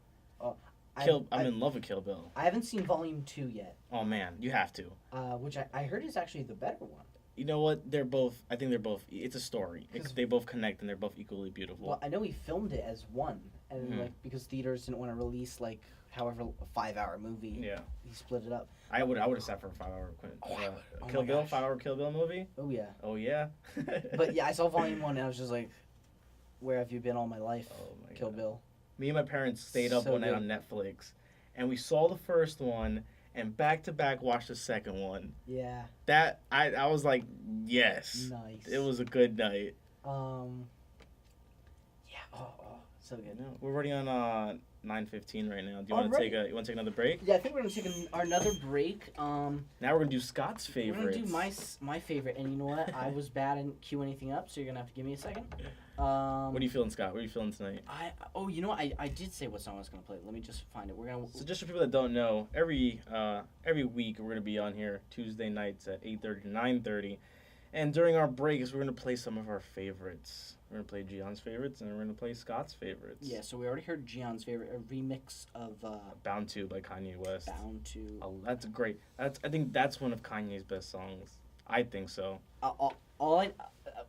S1: I'm in love with Kill Bill.
S2: I haven't seen Volume 2 yet.
S1: Oh, man. You have to.
S2: Which I heard is actually the better one.
S1: You know what? I think they're both, it's a story. They both connect and they're both equally beautiful.
S2: Well, I know he filmed it as one. And, because theaters didn't want to release, however, a 5-hour movie.
S1: Yeah.
S2: He split it up.
S1: I would have sat for a 5-hour Kill Bill, 5-hour Kill Bill movie.
S2: Oh, yeah.
S1: Oh, yeah.
S2: But, yeah, I saw Volume 1 and I was just like, where have you been all my life, Kill Bill?
S1: Me and my parents stayed up one night on Netflix, and we saw the first one, and back-to-back watched the second one.
S2: Yeah.
S1: That, I was like, yes.
S2: Nice.
S1: It was a good night.
S2: Yeah, so good.
S1: No, we're already on 9:15 right now. Do you want to take another break?
S2: Yeah, I think we're gonna take another break.
S1: Now we're gonna do Scott's favorites.
S2: We're gonna do my favorite, and you know what? I was bad and queue anything up, so you're gonna have to give me a second.
S1: What are you feeling, Scott? What are you feeling tonight?
S2: You know what? I did say what song I was gonna play. Let me just find it.
S1: So just for people that don't know, every week we're gonna be on here Tuesday nights at 8:30 to 9:30, and during our breaks we're gonna play some of our favorites. We're gonna play Gion's favorites, and we're gonna play Scott's favorites.
S2: Yeah. So we already heard Gion's favorite, a remix of
S1: "Bound to" by Kanye West.
S2: Bound to.
S1: Oh, that's great. I think that's one of Kanye's best songs. I think so.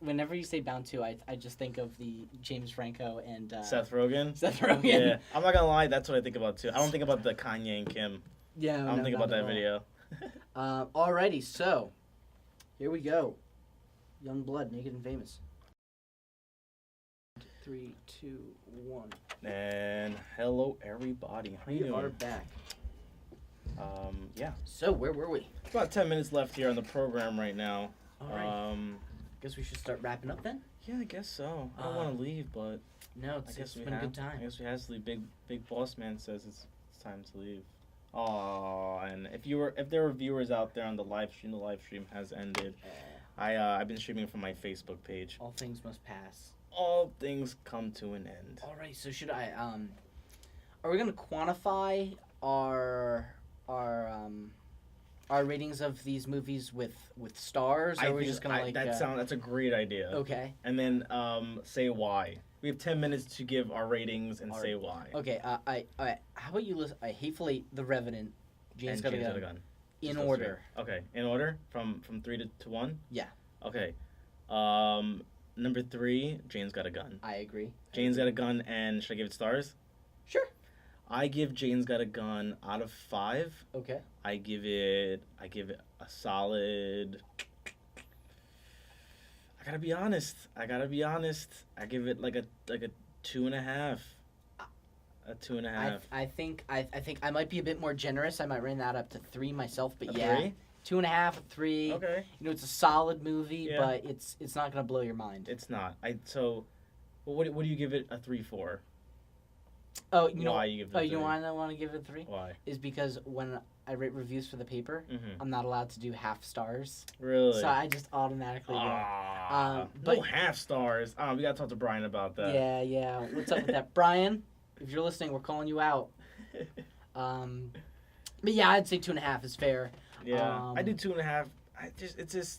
S2: Whenever you say "Bound to," I just think of the James Franco and
S1: Seth Rogen.
S2: Seth Rogen.
S1: Yeah, I'm not gonna lie. That's what I think about too. I don't think about the Kanye and Kim.
S2: Yeah,
S1: I don't think about that video.
S2: Alrighty, so here we go. Young Blood, Naked and Famous. 3, 2, 1.
S1: And hello, everybody. How you doing?
S2: We are back.
S1: Yeah.
S2: So where were we?
S1: About 10 minutes left here on the program right now.
S2: All right. Guess we should start wrapping up then.
S1: Yeah, I guess so. I don't want to leave, but
S2: no, it's been a good time.
S1: I guess we have to leave. Big boss man says it's time to leave. Oh, and if there were viewers out there on the live stream has ended. I've been streaming from my Facebook page.
S2: All things must pass.
S1: All things come to an end.
S2: All right. So should I are we gonna quantify our ratings of these movies with stars, or are we just gonna
S1: that's a great idea.
S2: Okay.
S1: And then say why. We have 10 minutes to give our ratings and say why.
S2: Okay. How about you listen? Hateful Eight, The Revenant, Jane's Got a Gun. In order.
S1: Okay. In order from 3 to 1.
S2: Yeah.
S1: Okay. Number 3, Jane's Got a Gun.
S2: I agree.
S1: Jane's Got a Gun, and should I give it stars?
S2: Sure.
S1: I give Jane's Got a Gun out of 5.
S2: Okay.
S1: I give it a solid. I gotta be honest. I give it like a 2.5. A 2.5.
S2: I think I might be a bit more generous. I might bring that up to 3 myself, but
S1: a
S2: yeah.
S1: 3?
S2: 2.5, 3.
S1: Okay.
S2: You know, it's a solid movie,
S1: Yeah.
S2: but it's not gonna blow your mind.
S1: It's not. What do you give it a 3 for?
S2: Oh, you know
S1: why you give it a 3?
S2: You want to give it a 3?
S1: Why?
S2: Is because when I rate reviews for the paper, I'm not allowed to do half stars.
S1: Really?
S2: So I just automatically go.
S1: No half stars. We gotta talk to Brian about that.
S2: Yeah. What's up with that, Brian? If you're listening, we're calling you out. But yeah, I'd say 2.5 is fair.
S1: Yeah, I do 2.5.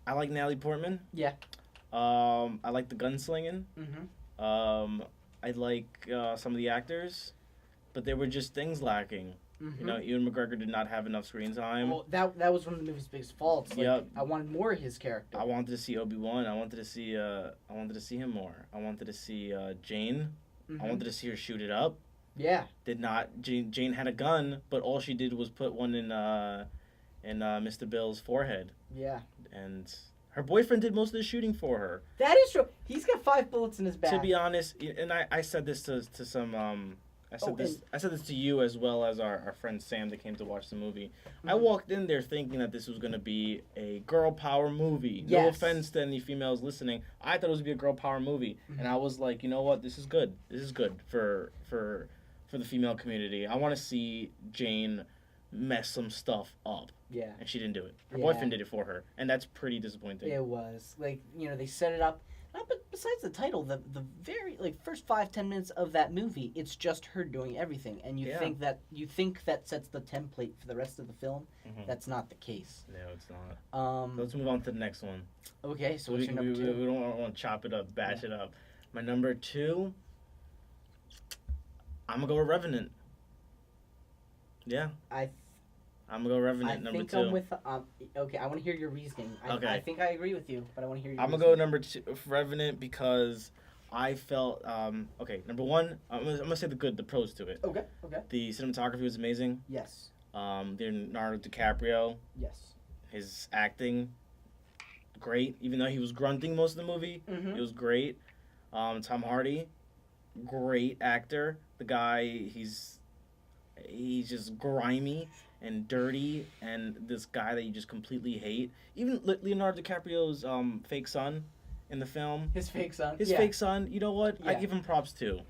S1: I like Natalie Portman.
S2: Yeah.
S1: I like the gunslinging.
S2: Mm-hmm.
S1: I like some of the actors, but there were just things lacking.
S2: Mm-hmm.
S1: You know, Ewan McGregor did not have enough screen time.
S2: Well, that was one of the movie's biggest faults.
S1: Yep.
S2: I wanted more of his character.
S1: I wanted to see Obi-Wan. I wanted to see him more. I wanted to see Jane.
S2: Mm-hmm.
S1: I wanted to see her shoot it up.
S2: Yeah.
S1: Did not. Jane had a gun, but all she did was put one in Mr. Bill's forehead.
S2: Yeah.
S1: And her boyfriend did most of the shooting for her.
S2: That is true. He's got 5 bullets in his back.
S1: To be honest, and I said this to some I said this to you as well as our friend Sam that came to watch the movie. Mm-hmm. I walked in there thinking that this was going to be a girl power movie.
S2: Yes.
S1: No offense to any females listening. I thought it was going to be a girl power movie. Mm-hmm. And I was like, you know what? This is good. This is good for the female community. I want to see Jane mess some stuff up,
S2: Yeah.
S1: and she didn't do it. Her
S2: Yeah.
S1: boyfriend did it for her, and that's pretty disappointing.
S2: It was like they set it up. But besides the title, the very first 5-10 minutes of that movie, it's just her doing everything, and you think that sets the template for the rest of the film.
S1: Mm-hmm.
S2: That's not the case.
S1: No, it's not. Let's move on to the next one.
S2: Okay, so what's your number 2?
S1: We don't want to chop it up, bash it up. My number 2, I'm gonna go with Revenant. Yeah. I'm gonna go Revenant, number 2.
S2: I think I'm with. Okay, I want to hear your reasoning.
S1: Okay.
S2: I think I agree with you, but I want to hear your
S1: I'm gonna go number 2, Revenant, because I felt. Okay, number 1, I'm gonna say the pros to it.
S2: Okay.
S1: The cinematography was amazing.
S2: Yes.
S1: Leonardo DiCaprio.
S2: Yes.
S1: His acting, great. Even though he was grunting most of the movie,
S2: Mm-hmm.
S1: it was great. Tom Hardy, great actor. The guy, he's just grimy and dirty, and this guy that you just completely hate. Even Leonardo DiCaprio's fake son in the film.
S2: His fake son.
S1: Fake son. You know what?
S2: Yeah.
S1: I give him props too.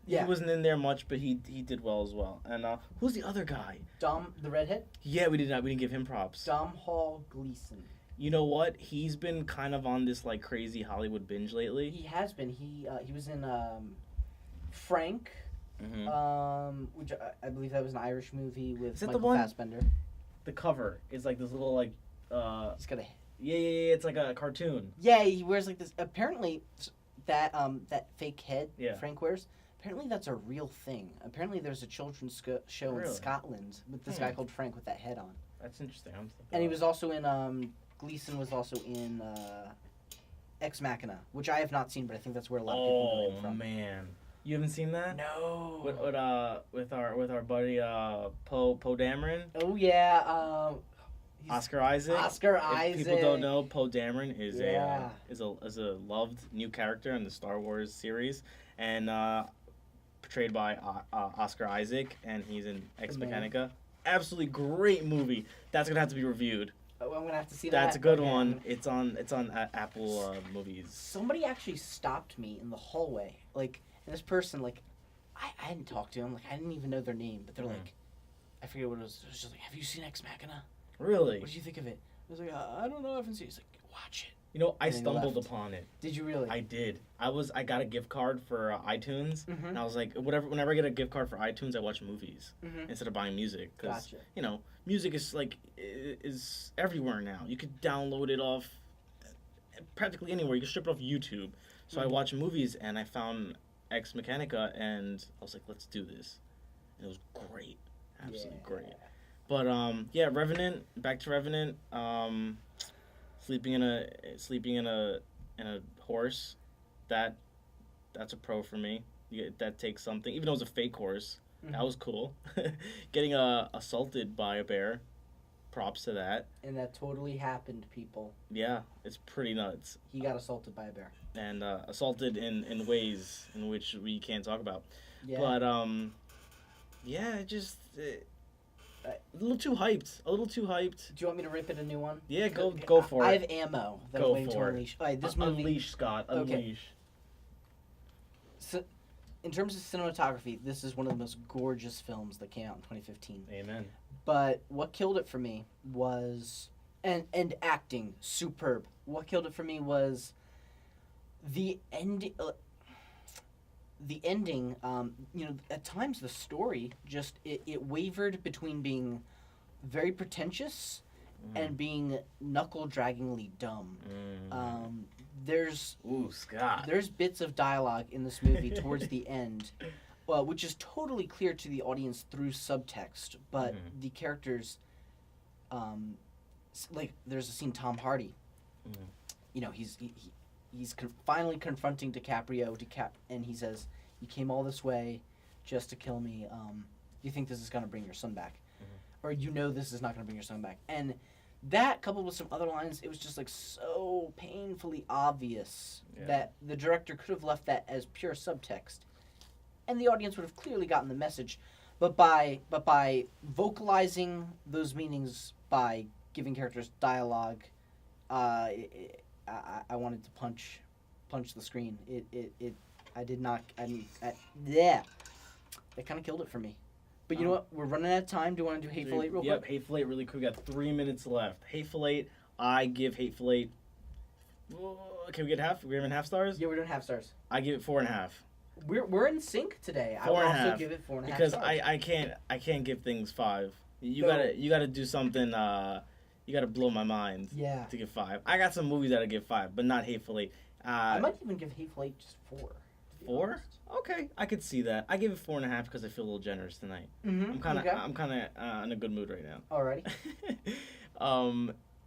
S2: Yeah.
S1: He wasn't in there much, but he did well as well. And who's the other guy?
S2: Dom, the redhead.
S1: Yeah, we didn't give him props.
S2: Domhnall Gleeson.
S1: You know what? He's been kind of on this crazy Hollywood binge lately.
S2: He has been. He was in Frank.
S1: Mm-hmm.
S2: Which I believe that was an Irish movie with
S1: Is that
S2: Michael
S1: the one?
S2: Fassbender.
S1: The cover is this little
S2: He's got a.
S1: yeah, it's like a cartoon.
S2: Yeah, he wears this. Apparently, that fake head
S1: Yeah.
S2: Frank wears. Apparently, that's a real thing. Apparently, there's a children's show in
S1: Really?
S2: Scotland with this guy called Frank with that head on.
S1: That's interesting.
S2: And he was also in. Gleeson was also in Ex Machina, which I have not seen, but I think that's where a lot of people know him
S1: Oh
S2: from.
S1: man, you haven't seen that?
S2: No.
S1: With our buddy Poe Dameron.
S2: Oh yeah. He's
S1: Oscar Isaac.
S2: Oscar
S1: If
S2: Isaac.
S1: people don't know, Poe Dameron is
S2: Yeah.
S1: a loved new character in the Star Wars series, and portrayed by Oscar Isaac, and he's in Ex
S2: The man.
S1: Mechanica. Absolutely great movie. That's gonna have to be reviewed.
S2: Oh, I'm gonna have to see that.
S1: That's a good
S2: again.
S1: one. It's on Apple movies.
S2: Somebody actually stopped me in the hallway, and this person, I hadn't talked to him, I didn't even know their name, but they're like, I forget what it was. It was just have you seen Ex Machina?
S1: Really?
S2: What did you think of it? I was like, I don't know, I haven't seen it. He's like, watch it.
S1: You know, I
S2: And then he
S1: stumbled
S2: left.
S1: upon it.
S2: Did you really?
S1: I did. I got a gift card for iTunes,
S2: Mhm.
S1: and I was like, whenever I get a gift card for iTunes, I watch movies
S2: Mhm.
S1: instead of buying music, because
S2: Gotcha.
S1: music is everywhere now. You could download it off practically anywhere. You can strip it off YouTube. So I
S2: Mhm.
S1: watch movies, and I found Ex Mechanica, and I was like, let's do this. And it was great, absolutely great. But Revenant. Back to Revenant. Sleeping in a horse, that's a pro for me. That takes something. Even though it was a fake horse, that was cool. Getting assaulted by a bear, props to that.
S2: And that totally happened, people.
S1: Yeah, it's pretty nuts.
S2: He got assaulted by a bear.
S1: And assaulted in ways in which we can't talk about.
S2: Yeah.
S1: But a little too hyped.
S2: Do you want me to rip it a new one?
S1: Yeah, go for it.
S2: I have ammo that
S1: Go
S2: I'm waiting to
S1: for it.
S2: unleash. All right, this movie.
S1: Unleash, Scott.
S2: Okay.
S1: Unleash.
S2: So, in terms of cinematography, this is one of the most gorgeous films that came out in 2015.
S1: Amen.
S2: But what killed it for me was and acting superb. What killed it for me was the end. The ending, at times the story just it wavered between being very pretentious and being knuckle-draggingly dumb. There's
S1: Scott.
S2: There's bits of dialogue in this movie towards the end, which is totally clear to the audience through subtext, but the characters, there's a scene Tom Hardy, he's finally confronting DiCaprio, and he says, "You came all this way just to kill me. You think this is going to bring your son back? Or this is not going to bring your son back?" And that, coupled with some other lines, it was just so painfully obvious that the director could have left that as pure subtext, and the audience would have clearly gotten the message. But by vocalizing those meanings, by giving characters dialogue, I wanted to punch the screen. It kind of killed it for me. But you know what? We're running out of time. Do you want to do Hateful Eight real quick?
S1: Yep, Hateful Eight really quick. We got 3 minutes left. Hateful Eight, I give Hateful Eight... Can we get half? We're giving half stars?
S2: Yeah, we're doing half stars.
S1: I give it 4.5.
S2: We're in sync today. I
S1: 4.5.
S2: would also give it 4.5
S1: because
S2: stars.
S1: I can't give things 5. You
S2: No.
S1: gotta do something. You gotta blow my mind.
S2: Yeah.
S1: To give 5. I got some movies that I give 5, but not Hateful Eight.
S2: I might even give Hateful Eight just 4.
S1: 4? Okay, I could see that. I give it 4.5 because I feel a little generous tonight.
S2: Mm-hmm.
S1: I'm kind of in a good mood right now.
S2: Alrighty.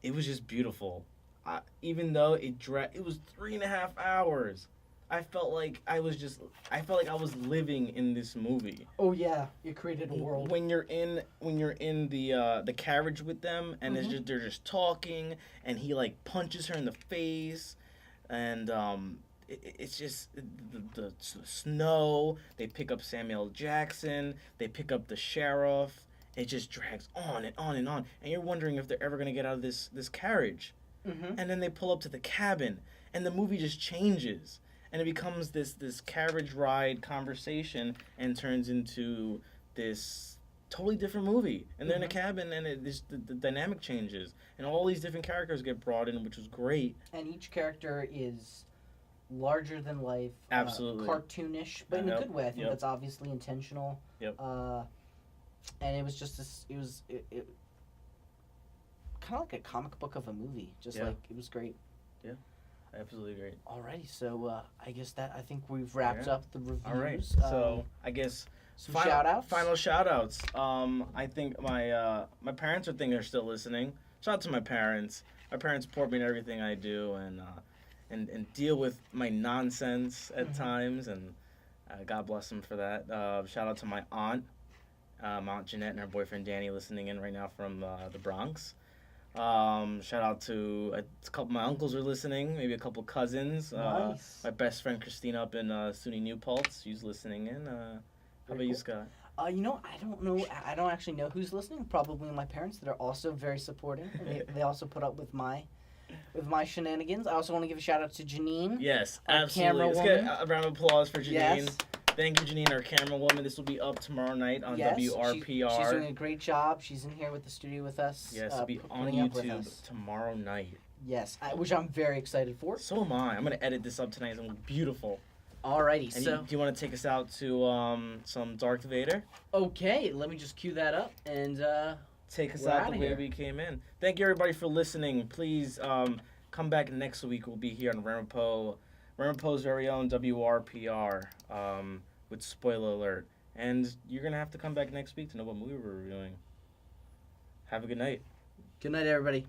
S1: It was just beautiful. Even though it was 3.5 hours. I felt like I was living in this movie.
S2: Oh yeah, you created a world.
S1: When you're in the carriage with them, and they're just talking, and he like punches her in the face, and it's just the snow. They pick up Samuel L. Jackson. They pick up the sheriff. It just drags on and on and on, and you're wondering if they're ever gonna get out of this carriage.
S2: Mm-hmm.
S1: And then they pull up to the cabin, and the movie just changes, and it becomes this carriage ride conversation, and turns into this totally different movie. And they're in a cabin, and the dynamic changes, and all these different characters get brought in, which was great.
S2: And each character is larger than life,
S1: Absolutely
S2: cartoonish, but in a good way. I think that's obviously intentional.
S1: Yep.
S2: And it was just this. It was kind of like a comic book of a movie. Just like it was great.
S1: Yeah, absolutely great.
S2: Alrighty, so I think we've wrapped up the reviews.
S1: All right, so I guess
S2: some shout-outs.
S1: Final shout-outs. I think my parents are still listening. Shout out to my parents. My parents support me in everything I do, and deal with my nonsense at times, and God bless them for that. Shout out to my aunt, Aunt Jeanette, and her boyfriend Danny, listening in right now from the Bronx. Shout out to a couple of my uncles are listening, maybe a couple cousins.
S2: Nice.
S1: My best friend Christina up in SUNY New Paltz, she's listening in. How about you, Scott?
S2: I don't know. I don't actually know who's listening. Probably my parents that are also very supporting. They also put up with my shenanigans. I also want to give a shout out to Janine.
S1: Yes,
S2: our
S1: absolutely.
S2: Camera
S1: Let's
S2: woman.
S1: get a round of applause for Janine.
S2: Yes.
S1: Thank you, Janine, our camera woman. This will be up tomorrow night on WRPR.
S2: She's doing a great job. She's in here with the studio with us.
S1: Yes, it'll be on YouTube tomorrow night.
S2: Yes, which I'm very excited for.
S1: So am I. I'm going to edit this up tonight. It's going to be beautiful.
S2: Alrighty,
S1: And
S2: so...
S1: do you want to take us out to some Darth Vader?
S2: Okay, let me just cue that up and...
S1: take us out the way we came in. Thank you, everybody, for listening. Please come back next week. We'll be here on Ramapo's very own WRPR with Spoiler Alert. And you're going to have to come back next week to know what movie we're reviewing. Have a good night.
S2: Good night, everybody.